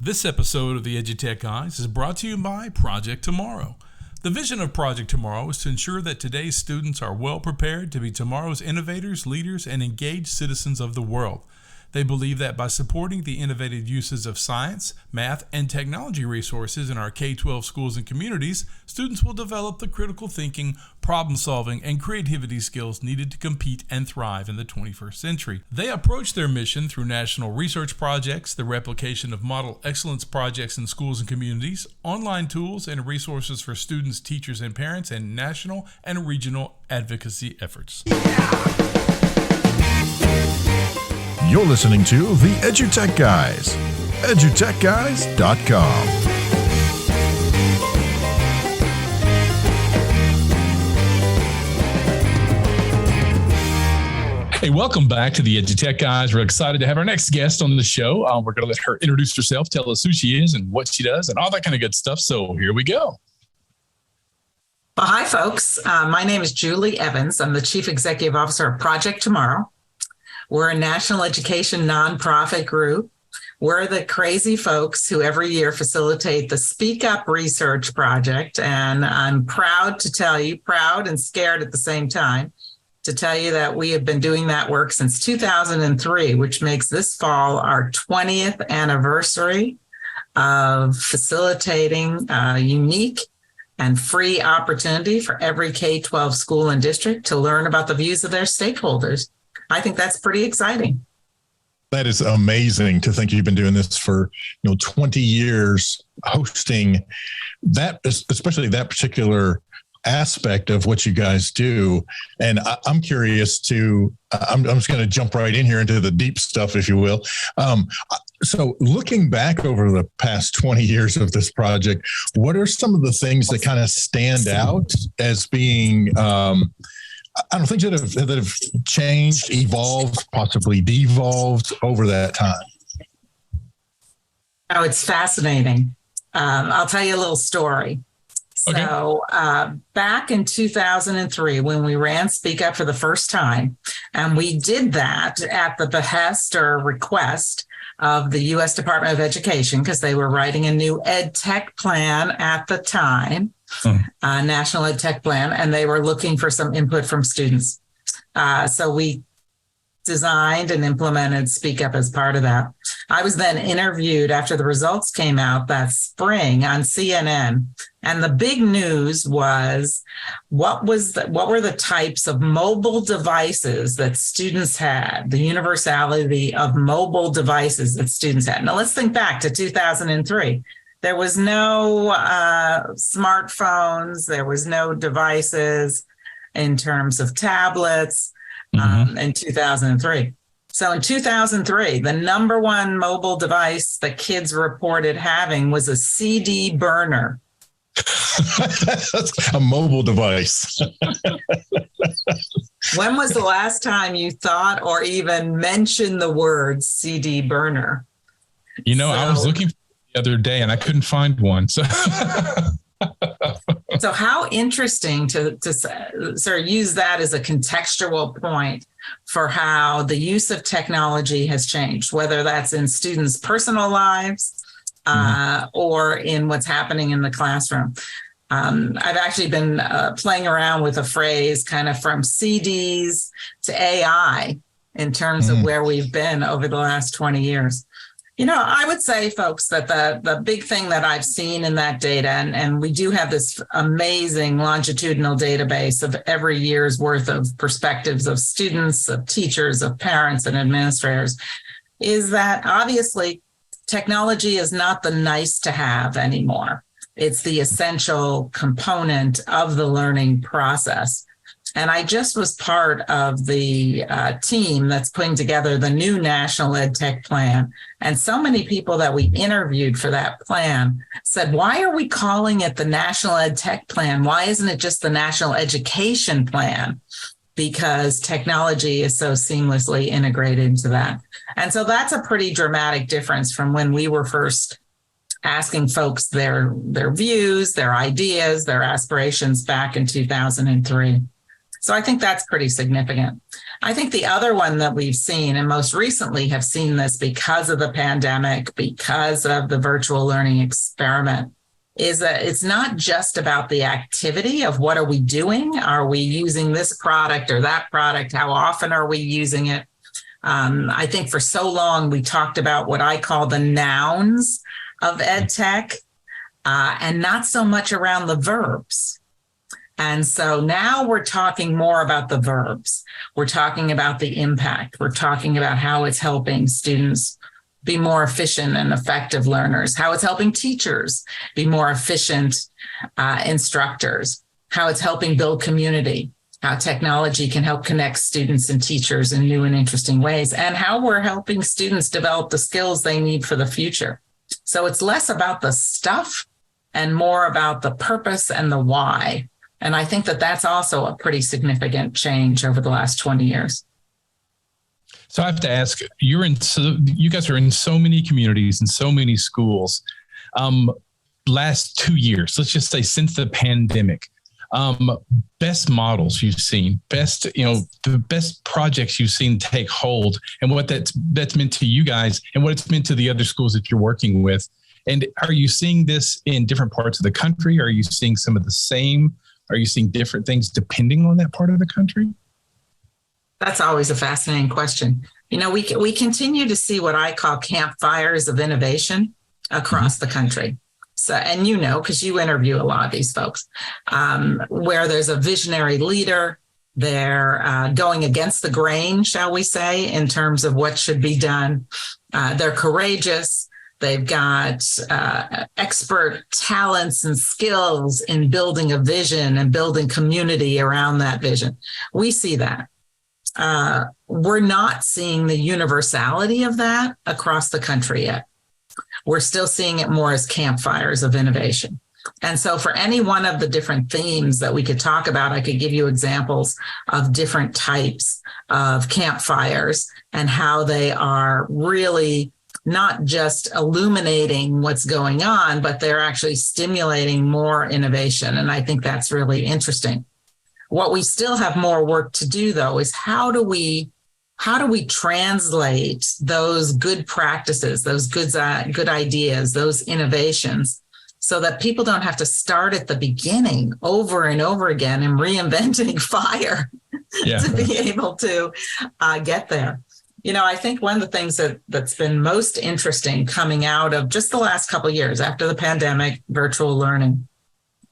This episode of the EdTech Guys is brought to you by Project Tomorrow. The vision of Project Tomorrow is to ensure that today's students are well prepared to be tomorrow's innovators, leaders, and engaged citizens of the world. They believe that by supporting the innovative uses of science, math, and technology resources in our K-12 schools and communities, students will develop the critical thinking, problem-solving, and creativity skills needed to compete and thrive in the 21st century. They approach their mission through national research projects, the replication of model excellence projects in schools and communities, online tools and resources for students, teachers, and parents, and national and regional advocacy efforts. You're listening to the EdTech Guys, edutechguys.com. Hey, welcome back to the EdTech Guys. We're excited to have our next guest on the show. We're going to let her introduce herself, tell us who she is and what she does and all that kind of good stuff. So here we go. Well, hi, folks. My name is Julie Evans. I'm the Chief Executive Officer of Project Tomorrow. We're a national education nonprofit group. We're the crazy folks who every year facilitate the Speak Up Research Project. And I'm proud to tell you, proud and scared at the same time, to tell you that we have been doing that work since 2003, which makes this fall our 20th anniversary of facilitating a unique and free opportunity for every K-12 school and district to learn about the views of their stakeholders. I think that's pretty exciting. That is amazing to think you've been doing this for 20 years, hosting that, especially that particular aspect of what you guys do. And I'm curious I'm just going to jump right in here into the deep stuff, if you will. So looking back over the past 20 years of this project, what are some of the things that kind of stand out as being, things that have changed, evolved, possibly devolved over that time? Oh, it's fascinating. I'll tell you a little story. Okay. So back in 2003, when we ran Speak Up for the first time, and we did that at the behest or request of the U.S. Department of Education, because they were writing a new EdTech plan at the time, National EdTech plan, and they were looking for some input from students. So we designed and implemented Speak Up as part of that. I was then interviewed after the results came out that spring on CNN. And the big news was what were the types of mobile devices that students had, the universality of mobile devices that students had. Now let's think back to 2003. There was no smartphones, there was no devices in terms of tablets in 2003. So in 2003, the number one mobile device that kids reported having was a CD burner. That's a mobile device. When was the last time you thought or even mentioned the word CD burner? I was looking the other day and I couldn't find one. So how interesting to sort of use that as a contextual point for how the use of technology has changed, whether that's in students' personal lives or in what's happening in the classroom. I've actually been playing around with a phrase kind of from CDs to AI in terms of where we've been over the last 20 years. I would say, folks, that the big thing that I've seen in that data, and we do have this amazing longitudinal database of every year's worth of perspectives of students, of teachers, of parents, and administrators, is that obviously technology is not the nice to have anymore. It's the essential component of the learning process. And I just was part of the team that's putting together the new National EdTech plan. And so many people that we interviewed for that plan said, why are we calling it the National EdTech plan? Why isn't it just the National Education plan? Because technology is so seamlessly integrated into that. And so that's a pretty dramatic difference from when we were first asking folks their views, their ideas, their aspirations back in 2003. So I think that's pretty significant. I think the other one that we've seen, and most recently have seen this because of the pandemic, because of the virtual learning experiment, is that it's not just about the activity of what are we doing? Are we using this product or that product? How often are we using it? I think for so long we talked about what I call the nouns of EdTech, and not so much around the verbs. And so now we're talking more about the verbs. We're talking about the impact. We're talking about how it's helping students be more efficient and effective learners, how it's helping teachers be more efficient instructors, how it's helping build community, how technology can help connect students and teachers in new and interesting ways, and how we're helping students develop the skills they need for the future. So it's less about the stuff and more about the purpose and the why. And I think that that's also a pretty significant change over the last 20 years. So I have to ask, you guys are in so many communities and so many schools. Last 2 years, let's just say since the pandemic, best models you've seen, the best projects you've seen take hold, and what that's meant to you guys and what it's meant to the other schools that you're working with. And are you seeing this in different parts of the country? Are you seeing some of the same? Are you seeing different things depending on that part of the country? That's always a fascinating question. We continue to see what I call campfires of innovation across the country. So, and because you interview a lot of these folks, where there's a visionary leader, they're going against the grain, shall we say, in terms of what should be done. They're courageous. They've got expert talents and skills in building a vision and building community around that vision. We see that. We're not seeing the universality of that across the country yet. We're still seeing it more as campfires of innovation. And so for any one of the different themes that we could talk about, I could give you examples of different types of campfires and how they are really not just illuminating what's going on, but they're actually stimulating more innovation. And I think that's really interesting. What we still have more work to do, though, is how do we translate those good practices, those good ideas, those innovations, so that people don't have to start at the beginning over and over again and reinventing fire to be able to get there. I think one of the things that's been most interesting coming out of just the last couple of years after the pandemic, virtual learning,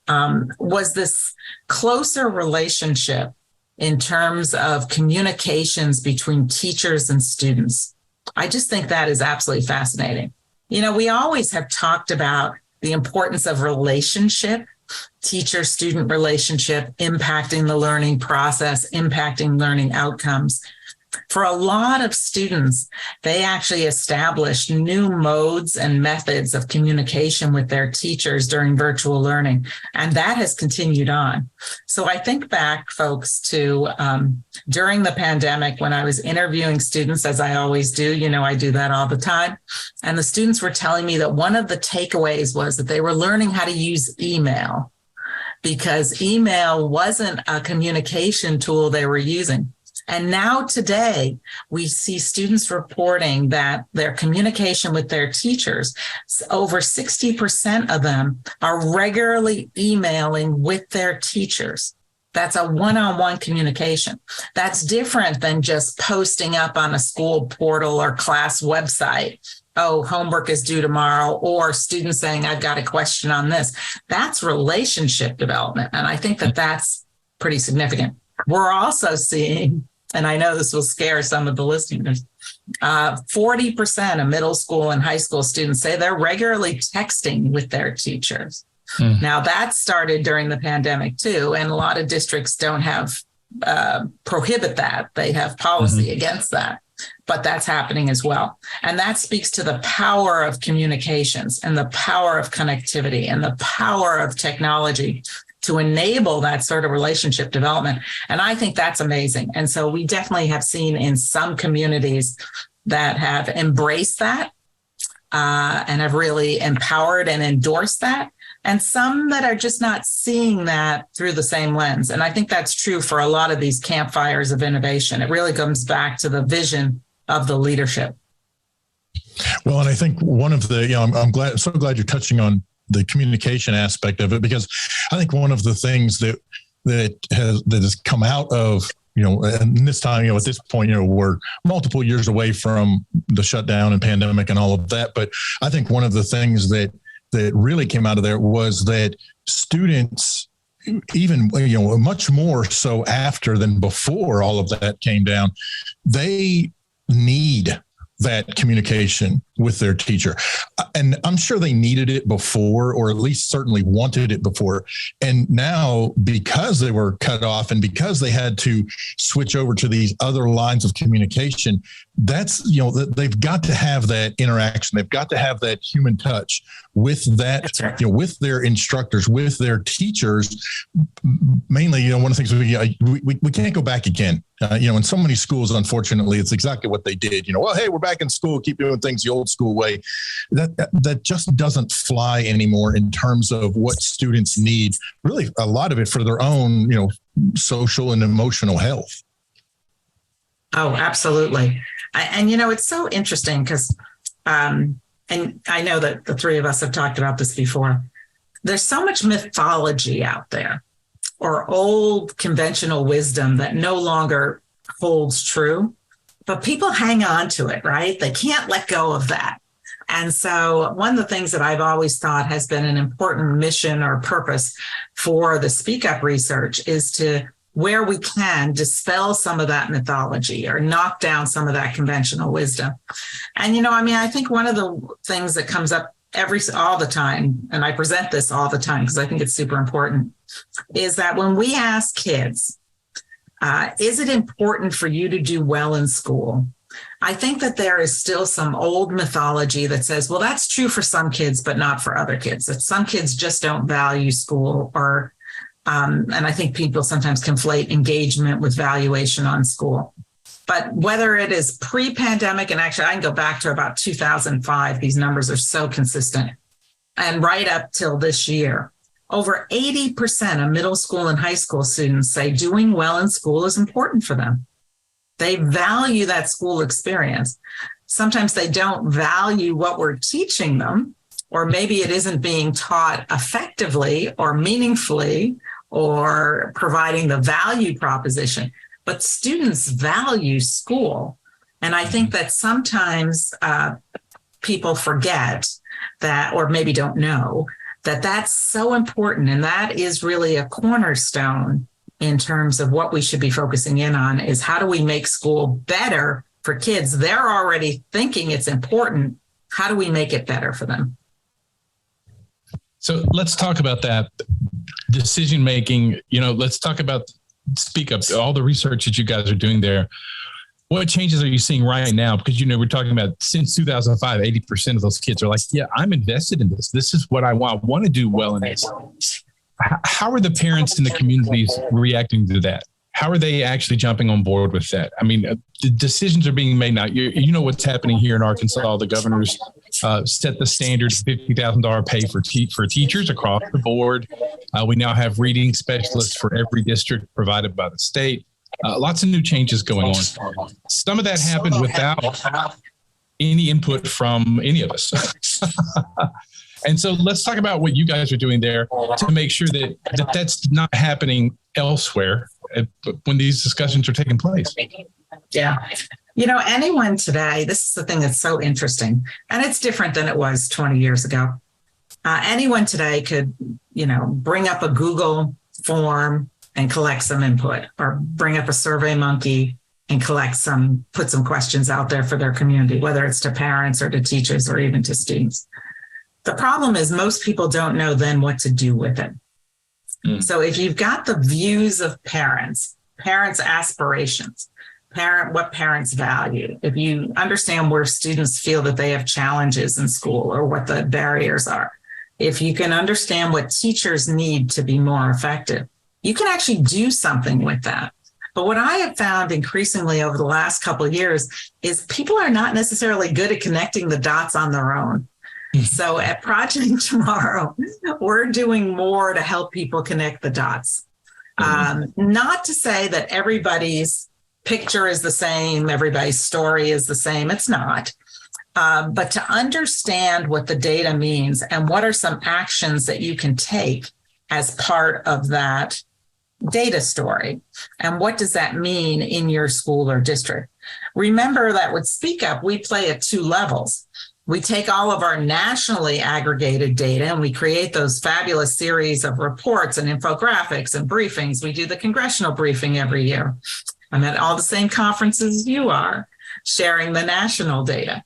was this closer relationship in terms of communications between teachers and students. I just think that is absolutely fascinating. We always have talked about the importance of relationship, teacher-student relationship, impacting the learning process, impacting learning outcomes. For a lot of students, they actually established new modes and methods of communication with their teachers during virtual learning, and that has continued on. So I think back, folks, to during the pandemic when I was interviewing students, as I always do, I do that all the time, and the students were telling me that one of the takeaways was that they were learning how to use email because email wasn't a communication tool they were using. And now today, we see students reporting that their communication with their teachers, over 60% of them are regularly emailing with their teachers. That's a one-on-one communication. That's different than just posting up on a school portal or class website. Oh, homework is due tomorrow, or students saying, I've got a question on this. That's relationship development. And I think that that's pretty significant. We're also seeing, and I know this will scare some of the listeners, 40% of middle school and high school students say they're regularly texting with their teachers. Now, that started during the pandemic, too, and a lot of districts don't have prohibit that. They have policy against that, but that's happening as well. And that speaks to the power of communications and the power of connectivity and the power of technology to enable that sort of relationship development. And I think that's amazing. And so we definitely have seen in some communities that have embraced that. and have really empowered and endorsed that, and some that are just not seeing that through the same lens. And I think that's true for a lot of these campfires of innovation. It really comes back to the vision of the leadership. Well, and I think one of the, I'm so glad you're touching on the communication aspect of it, because I think one of the things that has come out of, and this time, at this point, we're multiple years away from the shutdown and pandemic and all of that. But I think one of the things that really came out of there was that students, even, much more so after than before all of that came down, they need that communication with their teacher. And I'm sure they needed it before, or at least certainly wanted it before. And now, because they were cut off and because they had to switch over to these other lines of communication, that's, they've got to have that interaction. They've got to have that human touch with that, right. With their instructors, with their teachers. Mainly, one of the things we can't go back again. In so many schools, unfortunately, it's exactly what they did. Well, hey, we're back in school, keep doing things the old school way. That just doesn't fly anymore in terms of what students need. Really, a lot of it for their own, social and emotional health. Oh, absolutely. And it's so interesting because, and I know that the three of us have talked about this before. There's so much mythology out there, or old conventional wisdom that no longer holds true, but people hang on to it, right? They can't let go of that. And so one of the things that I've always thought has been an important mission or purpose for the Speak Up research is to, where we can, dispel some of that mythology or knock down some of that conventional wisdom. And, I think one of the things that comes up all the time, and I present this all the time because I think it's super important, is that when we ask kids, is it important for you to do well in school? I think that there is still some old mythology that says, well, that's true for some kids, but not for other kids. That some kids just don't value school, or, and I think people sometimes conflate engagement with valuation on school. But whether it is pre-pandemic, and actually I can go back to about 2005, these numbers are so consistent, and right up till this year, over 80% of middle school and high school students say doing well in school is important for them. They value that school experience. Sometimes they don't value what we're teaching them, or maybe it isn't being taught effectively or meaningfully or providing the value proposition. But students value school. And I think that sometimes people forget that, or maybe don't know, that that's so important. And that is really a cornerstone in terms of what we should be focusing in on, is how do we make school better for kids? They're already thinking it's important. How do we make it better for them? So let's talk about that decision-making. Let's talk about Speak Up, all the research that you guys are doing there. What changes are you seeing right now? Because, we're talking about since 2005, 80% of those kids are like, yeah, I'm invested in this. This is what I want. I want to do well in this. How are the parents in the communities reacting to that? How are they actually jumping on board with that? I mean, the decisions are being made now. You know what's happening here in Arkansas. The governor's set the standard $50,000 pay for teachers across the board. We now have reading specialists for every district provided by the state. Lots of new changes going on. Some of that happened without any input from any of us. And so let's talk about what you guys are doing there to make sure that that's not happening elsewhere when these discussions are taking place. Yeah. Anyone today, this is the thing that's so interesting, and it's different than it was 20 years ago. Anyone today could, bring up a Google form and collect some input, or bring up a Survey Monkey and put some questions out there for their community, whether it's to parents or to teachers or even to students. The problem is most people don't know then what to do with it. So if you've got the views of parents' aspirations, what parents value, if you understand where students feel that they have challenges in school or what the barriers are, if you can understand what teachers need to be more effective, you can actually do something with that. But what I have found increasingly over the last couple of years is people are not necessarily good at connecting the dots on their own. So at Project Tomorrow, we're doing more to help people connect the dots. Not to say that everybody's picture is the same, everybody's story is the same. It's not. But to understand what the data means and what are some actions that you can take as part of that data story, and what does that mean in your school or district. Remember that with Speak Up, we play at 2 levels. We take all of our nationally aggregated data and we create those fabulous series of reports and infographics and briefings. We do the congressional briefing every year. I'm at all the same conferences you are, sharing the national data.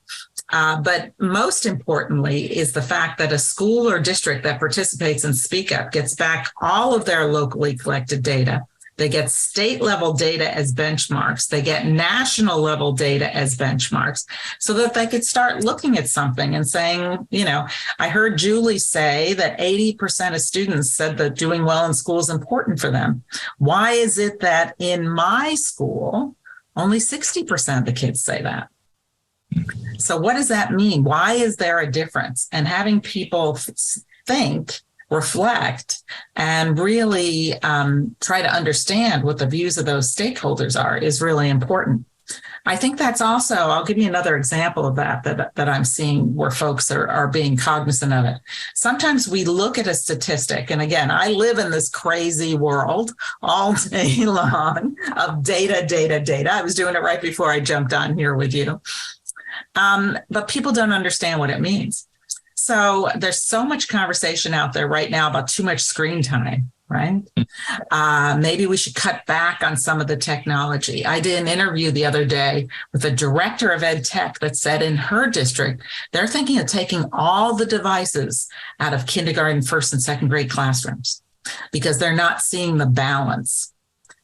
But most importantly is the fact that a school or district that participates in Speak Up gets back all of their locally collected data. They get state level data as benchmarks. They get national level data as benchmarks so that they could start looking at something and saying, I heard Julie say that 80% of students said that doing well in school is important for them. Why is it that in my school, only 60% of the kids say that? So what does that mean? Why is there a difference? And having people think, reflect, and really try to understand what the views of those stakeholders are is really important. I think that's also, I'll give you another example of that I'm seeing where folks are being cognizant of it. Sometimes we look at a statistic, and again, I live in this crazy world all day long of data. I was doing it right before I jumped on here with you. But people don't understand what it means. So there's so much conversation out there right now about too much screen time, right? Maybe we should cut back on some of the technology. I did an interview the other day with a director of EdTech that said in her district, they're thinking of taking all the devices out of kindergarten, first and second grade classrooms because they're not seeing the balance.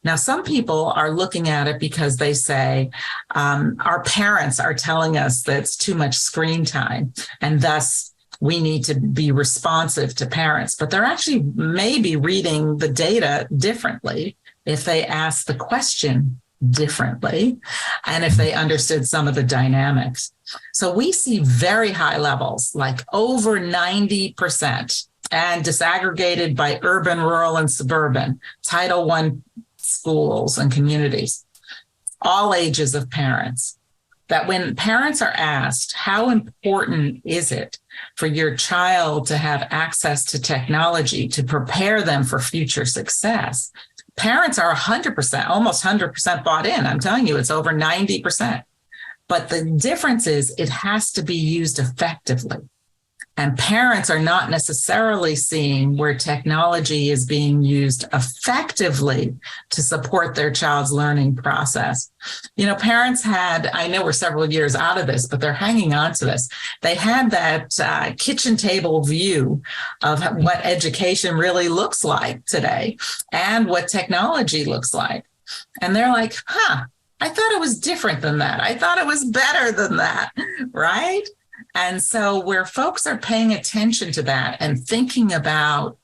Now, some people are looking at it because they say our parents are telling us that it's too much screen time, and thus we need to be responsive to parents. But they're actually maybe reading the data differently if they ask the question differently and if they understood some of the dynamics. So we see very high levels, like over 90%, and disaggregated by urban, rural, and suburban, Title I schools and communities, all ages of parents, that when parents are asked, how important is it for your child to have access to technology to prepare them for future success? Parents are 100%, almost 100% bought in. I'm telling you, it's over 90%. But the difference is it has to be used effectively. And parents are not necessarily seeing where technology is being used effectively to support their child's learning process. Parents had, I know we're several years out of this, but they're hanging on to this. They had that kitchen table view of what education really looks like today and what technology looks like. And they're like, I thought it was different than that. I thought it was better than that, right? And so where folks are paying attention to that and thinking about,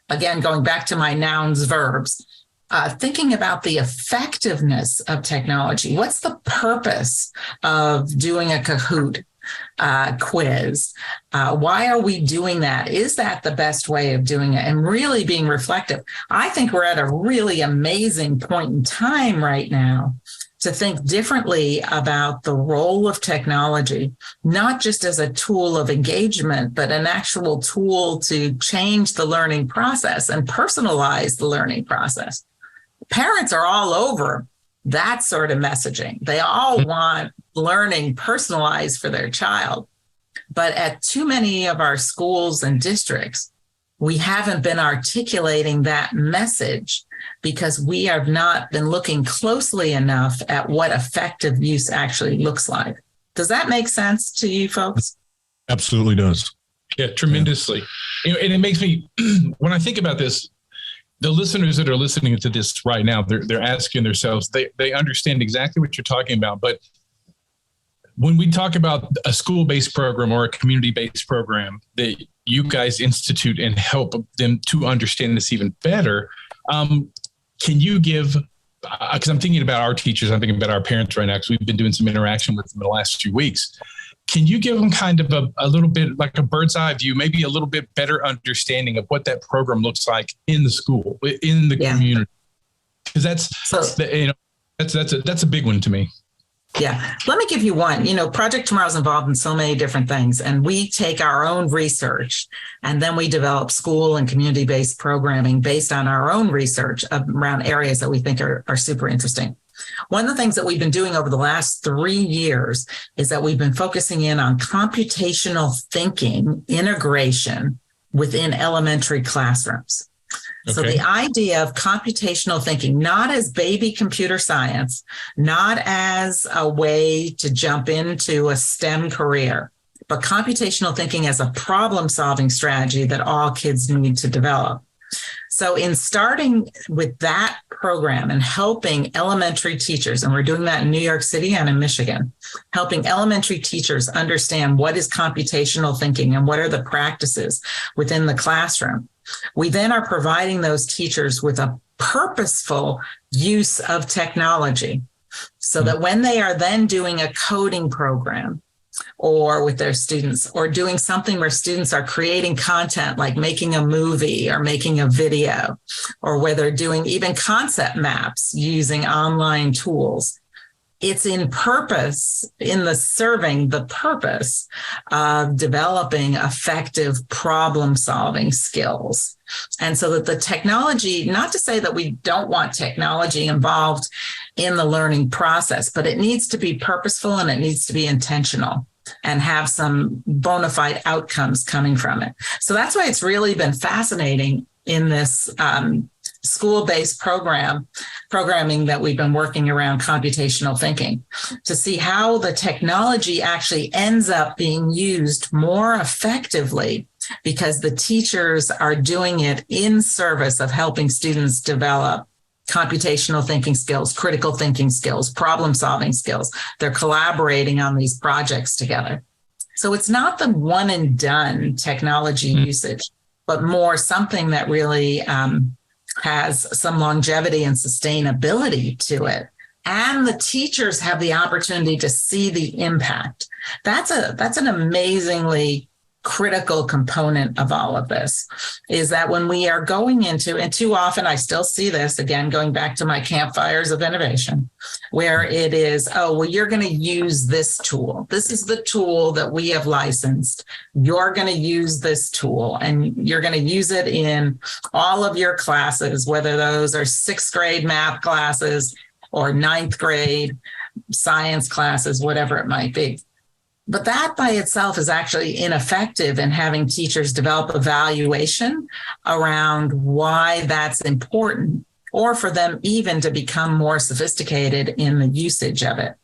again, going back to my nouns, verbs, thinking about the effectiveness of technology. What's the purpose of doing a Kahoot quiz? Why are we doing that? Is that the best way of doing it? And really being reflective. I think we're at a really amazing point in time right now to think differently about the role of technology, not just as a tool of engagement, but an actual tool to change the learning process and personalize the learning process. Parents are all over that sort of messaging. They all want learning personalized for their child. But at too many of our schools and districts, we haven't been articulating that message because we have not been looking closely enough at what effective use actually looks like. Does that make sense to you folks? Absolutely does. Yeah, tremendously. And it makes me, when I think about this, the listeners that are listening to this right now, they're asking themselves, they understand exactly what you're talking about. But when we talk about a school-based program or a community-based program that you guys institute and help them to understand this even better, can you give because I'm thinking about our teachers, I'm thinking about our parents right now, because we've been doing some interaction with them in the last few weeks. Can you give them kind of a little bit like a bird's eye view, maybe a little bit better understanding of what that program looks like in the school, in the community? Because that's a big one to me. Yeah. Let me give you one. Project Tomorrow is involved in so many different things, and we take our own research and then we develop school and community-based programming based on our own research around areas that we think are super interesting. One of the things that we've been doing over the last 3 years is that we've been focusing in on computational thinking integration within elementary classrooms. Okay. So the idea of computational thinking, not as baby computer science, not as a way to jump into a STEM career, but computational thinking as a problem-solving strategy that all kids need to develop. So in starting with that program and helping elementary teachers, and we're doing that in New York City and in Michigan, helping elementary teachers understand what is computational thinking and what are the practices within the classroom, we then are providing those teachers with a purposeful use of technology so that when they are then doing a coding program or with their students, or doing something where students are creating content like making a movie or making a video, or whether doing even concept maps using online tools, it's in serving the purpose of developing effective problem-solving skills. And so that the technology, not to say that we don't want technology involved in the learning process, but it needs to be purposeful and it needs to be intentional and have some bona fide outcomes coming from it. So that's why it's really been fascinating in this school-based programming that we've been working around computational thinking, to see how the technology actually ends up being used more effectively because the teachers are doing it in service of helping students develop computational thinking skills, critical thinking skills, problem-solving skills. They're collaborating on these projects together. So it's not the one and done technology usage, but more something that really has some longevity and sustainability to it. And the teachers have the opportunity to see the impact. That's an amazingly critical component of all of this, is that when we are going into, and too often I still see this, again, going back to my campfires of innovation, where it is, oh, well, you're going to use this tool. This is the tool that we have licensed. You're going to use this tool and you're going to use it in all of your classes, whether those are 6th grade math classes or 9th grade science classes, whatever it might be. But that by itself is actually ineffective in having teachers develop evaluation around why that's important, or for them even to become more sophisticated in the usage of it.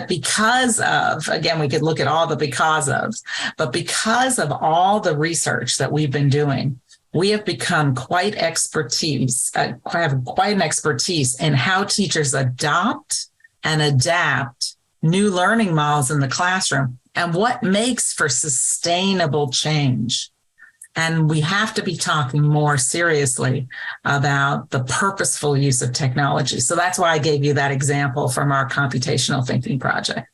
Because of, again, we could look at all the because ofs, but because of all the research that we've been doing, we have become quite an expertise in how teachers adopt and adapt new learning models in the classroom and what makes for sustainable change. And we have to be talking more seriously about the purposeful use of technology. So that's why I gave you that example from our computational thinking project.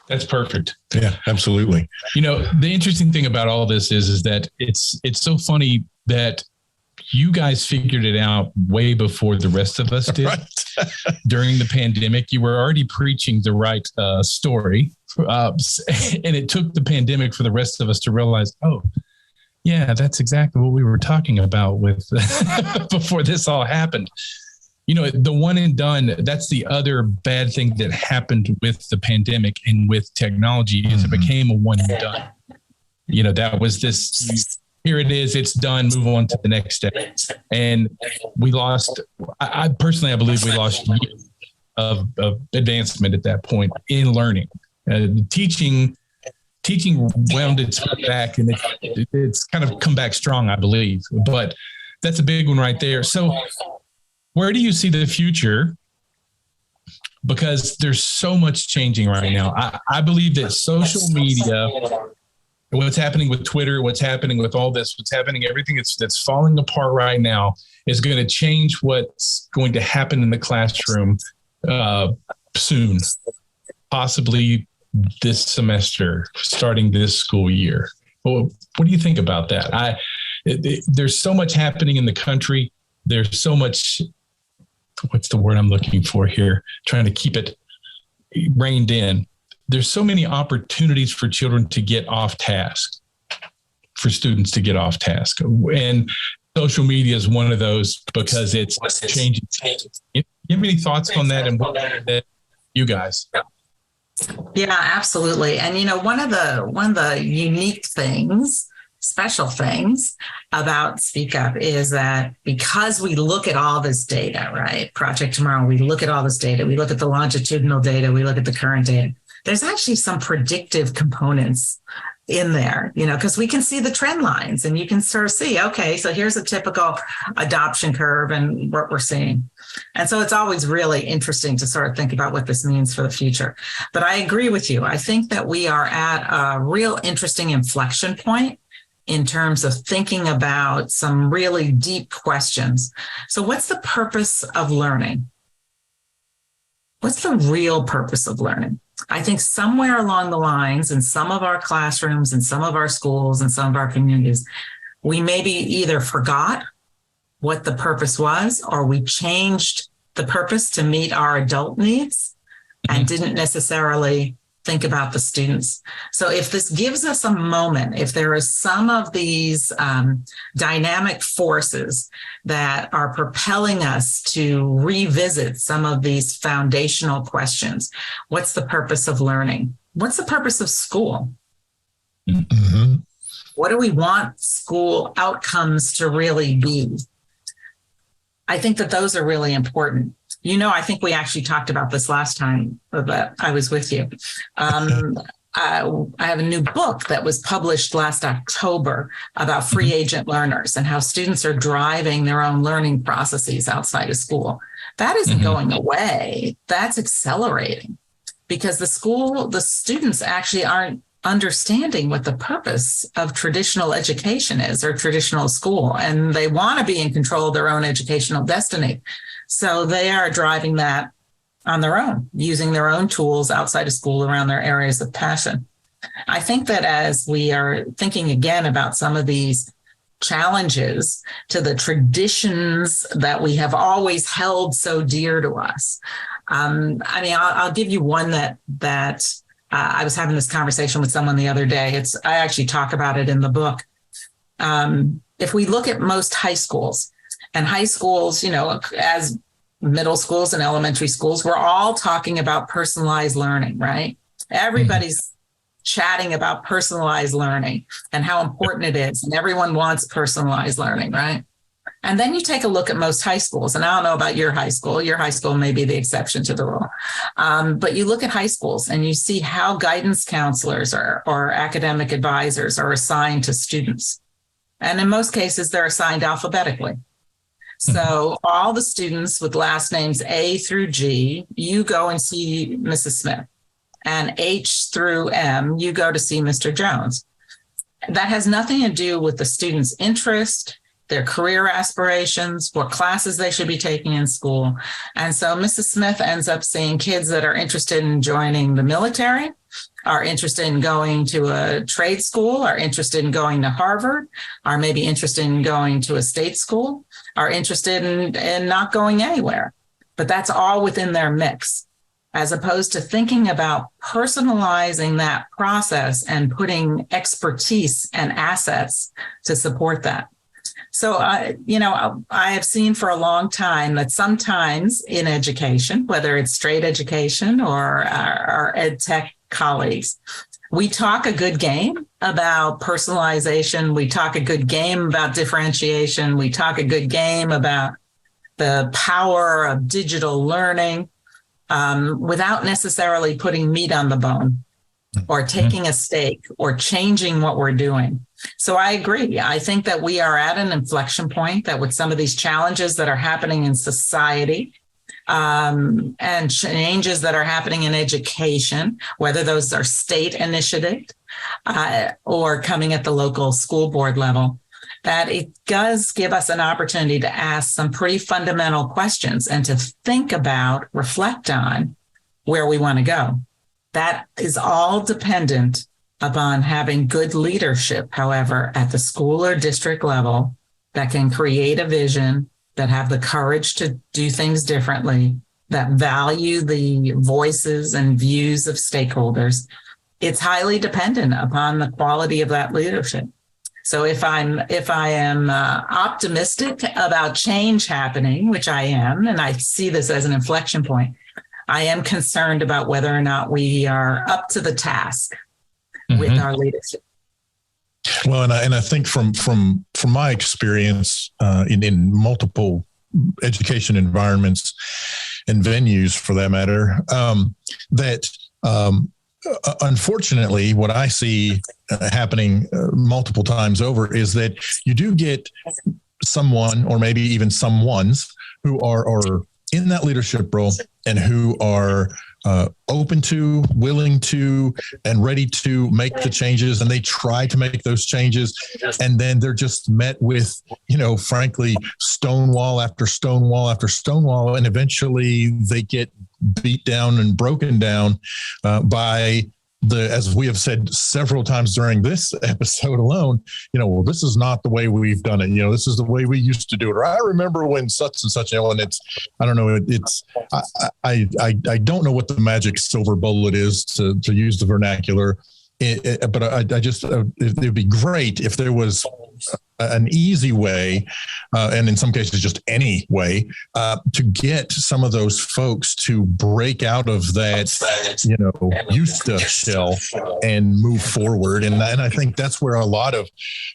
That's perfect. Yeah, absolutely. The interesting thing about all this is that it's so funny that you guys figured it out way before the rest of us did. Right. During the pandemic, you were already preaching the right story. And it took the pandemic for the rest of us to realize, oh, yeah, that's exactly what we were talking about with before this all happened. The one and done, that's the other bad thing that happened with the pandemic and with technology is it became a one and done. That was this, here it is, it's done, move on to the next step. And we lost, I personally believe we lost years of advancement at that point in learning. Teaching wound its back and it's kind of come back strong, I believe. But that's a big one right there. So where do you see the future? Because there's so much changing right now. I believe that social media what's happening with Twitter, what's happening with all this, what's happening, everything that's falling apart right now is going to change what's going to happen in the classroom soon, possibly this semester, starting this school year. Well, what do you think about that? There's so much happening in the country. There's so much, what's the word I'm looking for here? Trying to keep it reined in. There's so many opportunities for children to get off task, for students to get off task. And social media is one of those because it's changing. You have any thoughts on that and what you guys? Yeah, absolutely. And, one of the unique things, special things about Speak Up is that because we look at all this data, right? Project Tomorrow, we look at all this data. We look at the longitudinal data. We look at the current data. There's actually some predictive components in there, because we can see the trend lines and you can sort of see, okay, so here's a typical adoption curve and what we're seeing. And so it's always really interesting to sort of think about what this means for the future. But I agree with you. I think that we are at a real interesting inflection point in terms of thinking about some really deep questions. So what's the purpose of learning? What's the real purpose of learning? I think somewhere along the lines in some of our classrooms, in some of our schools, and some of our communities, we maybe either forgot what the purpose was or we changed the purpose to meet our adult needs and didn't necessarily think about the students. So if this gives us a moment, if there is some of these dynamic forces that are propelling us to revisit some of these foundational questions, what's the purpose of learning? What's the purpose of school? Mm-hmm. What do we want school outcomes to really be? I think that those are really important. I think we actually talked about this last time that I was with you. I have a new book that was published last October about free agent learners and how students are driving their own learning processes outside of school. That isn't going away. That's accelerating because the students actually aren't understanding what the purpose of traditional education is or traditional school, and they want to be in control of their own educational destiny. So they are driving that on their own, using their own tools outside of school around their areas of passion. I think that as we are thinking again about some of these challenges to the traditions that we have always held so dear to us. I'll give you one that I was having this conversation with someone the other day. I actually talk about it in the book. If we look at most high schools, and high schools, as middle schools and elementary schools, we're all talking about personalized learning, right? Everybody's chatting about personalized learning and how important it is. And everyone wants personalized learning, right? And then you take a look at most high schools. And I don't know about your high school. Your high school may be the exception to the rule. But you look at high schools and you see how guidance counselors or academic advisors are assigned to students. And in most cases, they're assigned alphabetically. So all the students with last names A through G, you go and see Mrs. Smith. And H through M, you go to see Mr. Jones. That has nothing to do with the student's interest, their career aspirations, what classes they should be taking in school. And so Mrs. Smith ends up seeing kids that are interested in joining the military, are interested in going to a trade school, are interested in going to Harvard, are maybe interested in going to a state school, are interested in not going anywhere. But that's all within their mix, as opposed to thinking about personalizing that process and putting expertise and assets to support that. So, I have seen for a long time that sometimes in education, whether it's straight education or our EdTech colleagues, we talk a good game about personalization. We talk a good game about differentiation. We talk a good game about the power of digital learning without necessarily putting meat on the bone or taking a stake or changing what we're doing. So I agree. I think that we are at an inflection point that with some of these challenges that are happening in society and changes that are happening in education, whether those are state initiated or coming at the local school board level, that it does give us an opportunity to ask some pretty fundamental questions and to think about, reflect on where we want to go. That is all dependent upon having good leadership, however, at the school or district level that can create a vision, that have the courage to do things differently, that value the voices and views of stakeholders. It's highly dependent upon the quality of that leadership. So if I am optimistic about change happening, which I am, and I see this as an inflection point, I am concerned about whether or not we are up to the task with our leadership. Well, and I think from my experience in multiple education environments and venues, for that matter, that unfortunately, what I see happening multiple times over is that you do get someone, or maybe even someones, who are in that leadership role and who are open to, willing to, and ready to make the changes. And they try to make those changes. And then they're just met with, frankly, stonewall after stonewall after stonewall. And eventually they get beat down and broken down by as we have said several times during this episode alone, well, this is not the way we've done it. This is the way we used to do it. Or I remember when such and such, and it's, I don't know, I don't know what the magic silver bullet is, to use the vernacular. But I just, it'd be great if there was an easy way, and in some cases just any way, to get some of those folks to break out of that, used to shell and move forward. And I think that's where a lot of,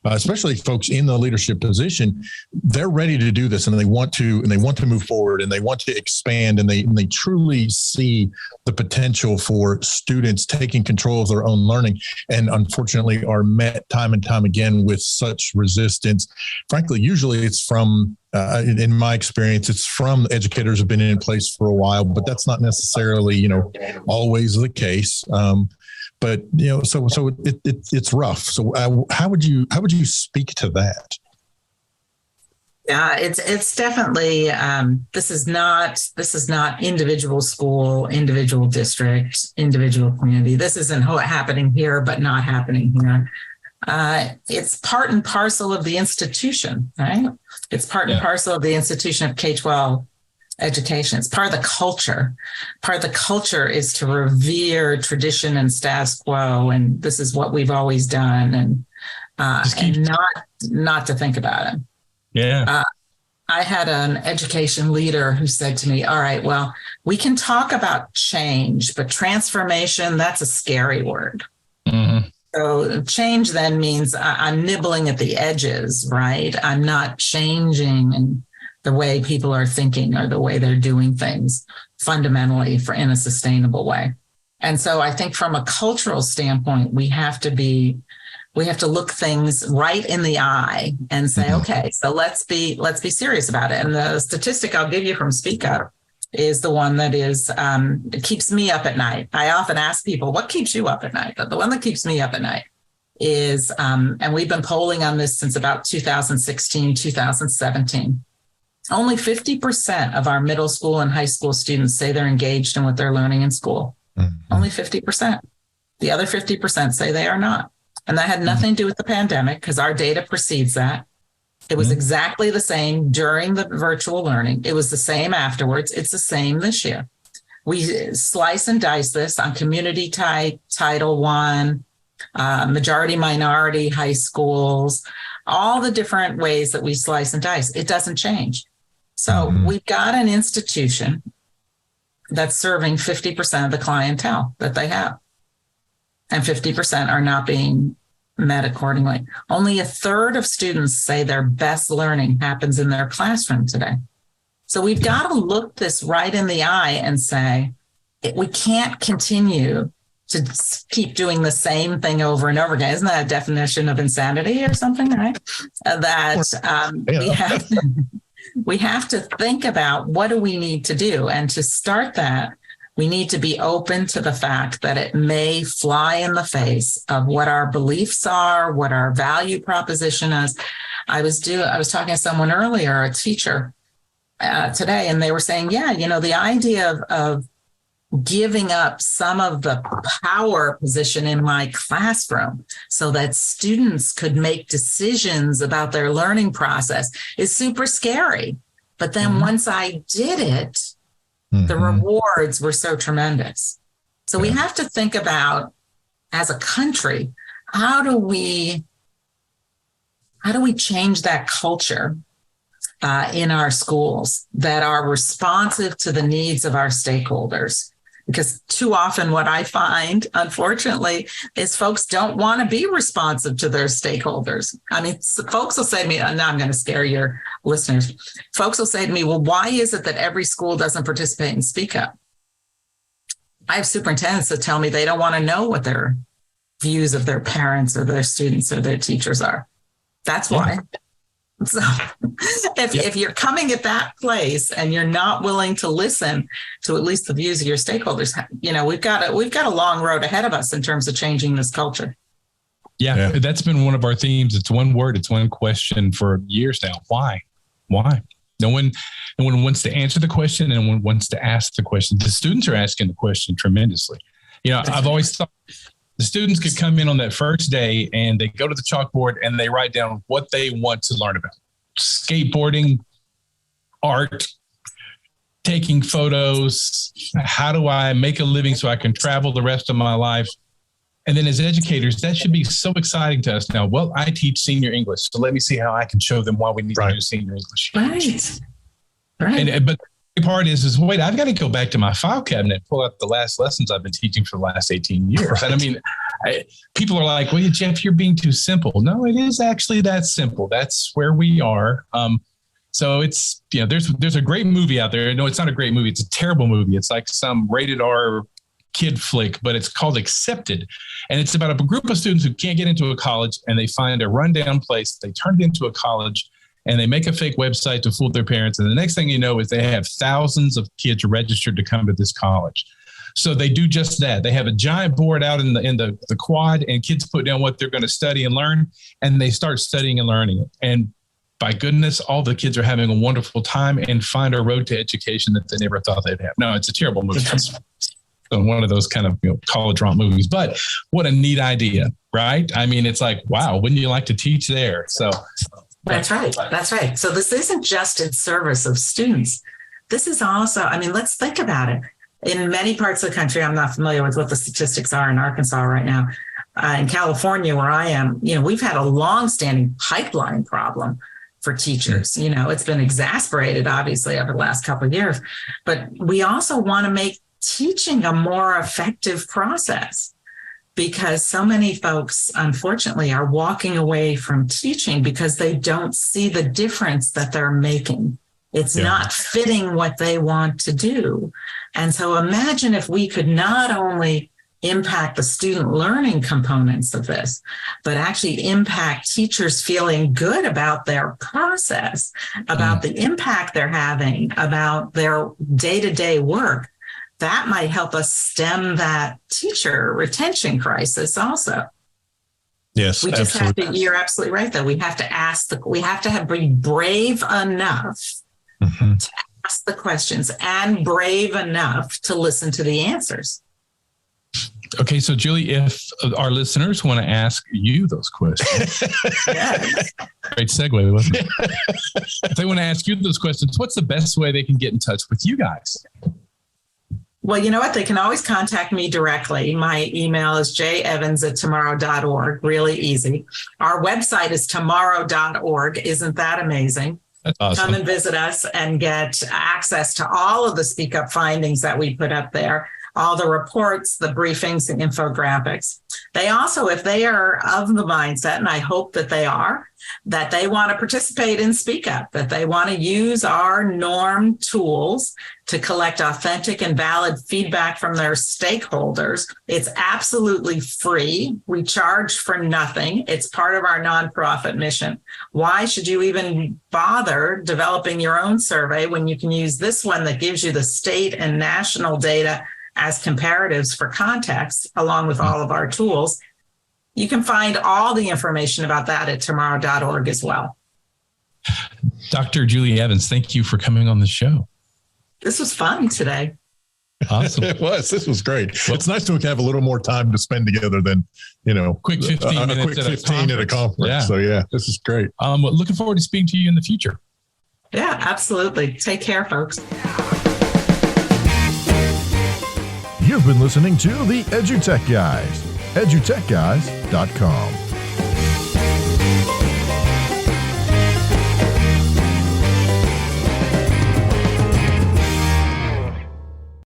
especially folks in the leadership position, they're ready to do this, and they want to move forward, and they want to expand, and they truly see the potential for students taking control of their own learning, and unfortunately are met time and time again with such resistance. Frankly, usually it's from, in my experience, it's from educators who've been in place for a while, but that's not necessarily, always the case. But so it's rough. So how would you speak to that? Yeah, it's definitely, this is not individual school, individual district, individual community. This isn't happening here, but not happening here. It's part and parcel of the institution, right? It's part and parcel of the institution of K-12 education. It's part of the culture. Part of the culture is to revere tradition and status quo, and this is what we've always done, and not to think about it. Yeah. I had an education leader who said to me, all right, well, we can talk about change, but transformation, that's a scary word. Mm-hmm. So change then means I'm nibbling at the edges, right? I'm not changing in the way people are thinking or the way they're doing things fundamentally in a sustainable way. And so I think from a cultural standpoint, we have to look things right in the eye and say, okay, so let's be serious about it. And the statistic I'll give you from Speak Up is the one that it keeps me up at night. I often ask people, what keeps you up at night? But the one that keeps me up at night is, and we've been polling on this since about 2016, 2017. Only 50% of our middle school and high school students say they're engaged in what they're learning in school. Mm-hmm. Only 50%. The other 50% say they are not. And that had nothing to do with the pandemic, because our data precedes that. It was exactly the same during the virtual learning. It was the same afterwards. It's the same this year. We slice and dice this on community type, Title I, majority minority high schools, all the different ways that we slice and dice. It doesn't change. So we've got an institution that's serving 50% of the clientele that they have. And 50% are not being met accordingly. Only a third of students say their best learning happens in their classroom today. So we've got to look this right in the eye and say, we can't continue to keep doing the same thing over and over again. Isn't that a definition of insanity or something, right? We have to think about what do we need to do. And to start that, We need to be open to the fact that it may fly in the face of what our beliefs are, what our value proposition is. I was talking to someone earlier, a teacher today, and they were saying, yeah, the idea of giving up some of the power position in my classroom so that students could make decisions about their learning process is super scary. But then once I did it, the rewards were so tremendous. So we have to think about, as a country, how do we change that culture in our schools that are responsive to the needs of our stakeholders? Because too often what I find, unfortunately, is folks don't want to be responsive to their stakeholders. I mean, folks will say to me, and now I'm going to scare your listeners. Folks will say to me, well, why is it that every school doesn't participate in Speak Up? I have superintendents that tell me they don't want to know what their views of their parents or their students or their teachers are. That's why. So if you're coming at that place and you're not willing to listen to at least the views of your stakeholders, we've got a long road ahead of us in terms of changing this culture. Yeah, that's been one of our themes. It's one word, it's one question for years now. Why? No one wants to answer the question, and no one wants to ask the question. The students are asking the question tremendously. I've always thought the students could come in on that first day and they go to the chalkboard and they write down what they want to learn about. Skateboarding, art, taking photos. How do I make a living so I can travel the rest of my life? And then as educators, that should be so exciting to us now. Well, I teach senior English, so let me see how I can show them why we need to do senior English. Right. But the part is wait, I've got to go back to my file cabinet and pull out the last lessons I've been teaching for the last 18 years. Right. And I mean, people are like, well, Jeff, you're being too simple. No, it is actually that simple. That's where we are. So it's, there's a great movie out there. No, it's not a great movie. It's a terrible movie. It's like some rated R kid flick, but it's called Accepted. And it's about a group of students who can't get into a college, and they find a rundown place. They turn it into a college, and they make a fake website to fool their parents. And the next thing you know is they have thousands of kids registered to come to this college. So they do just that. They have a giant board out in the quad, and kids put down what they're going to study and learn, and they start studying and learning it. And by goodness, all the kids are having a wonderful time and find a road to education that they never thought they'd have. No, it's a terrible movie. It's one of those kind of college romp movies, but what a neat idea, right? I mean, it's like, wow, wouldn't you like to teach there? So That's right. So this isn't just in service of students. This is also, let's think about it. In many parts of the country, I'm not familiar with what the statistics are in Arkansas right now. In California, where I am, we've had a longstanding pipeline problem for teachers. It's been exasperated, obviously, over the last couple of years. But we also want to make teaching a more effective process, because so many folks, unfortunately, are walking away from teaching because they don't see the difference that they're making. It's not fitting what they want to do. And so imagine if we could not only impact the student learning components of this, but actually impact teachers feeling good about their process, about the impact they're having, about their day-to-day work. That might help us stem that teacher retention crisis also. Yes, we just absolutely. you're absolutely right, though. We have to be brave enough to ask the questions and brave enough to listen to the answers. Okay, so Julie, if our listeners want to ask you those questions, great segue, wasn't it? If they want to ask you those questions, what's the best way they can get in touch with you guys? Well, you know what? They can always contact me directly. My email is jevans@tomorrow.org. Really easy. Our website is tomorrow.org. Isn't that amazing? That's awesome. Come and visit us and get access to all of the Speak Up findings that we put up there, all the reports, the briefings, and infographics. They also, if they are of the mindset, and I hope that they are, that they want to participate in Speak Up, that they want to use our norm tools to collect authentic and valid feedback from their stakeholders. It's absolutely free. We charge for nothing. It's part of our nonprofit mission. Why should you even bother developing your own survey when you can use this one that gives you the state and national data as comparatives for context, along with all of our tools. You can find all the information about that at tomorrow.org as well. Dr. Julie Evans, thank you for coming on the show. This was fun today. Awesome. It was. This was great. Well, it's nice when we can have a little more time to spend together than, quick 15 minutes, quick 15 at a conference. Yeah. So yeah, this is great. Well, looking forward to speaking to you in the future. Yeah, absolutely. Take care, folks. You've been listening to the EdTech Guys, edutechguys.com.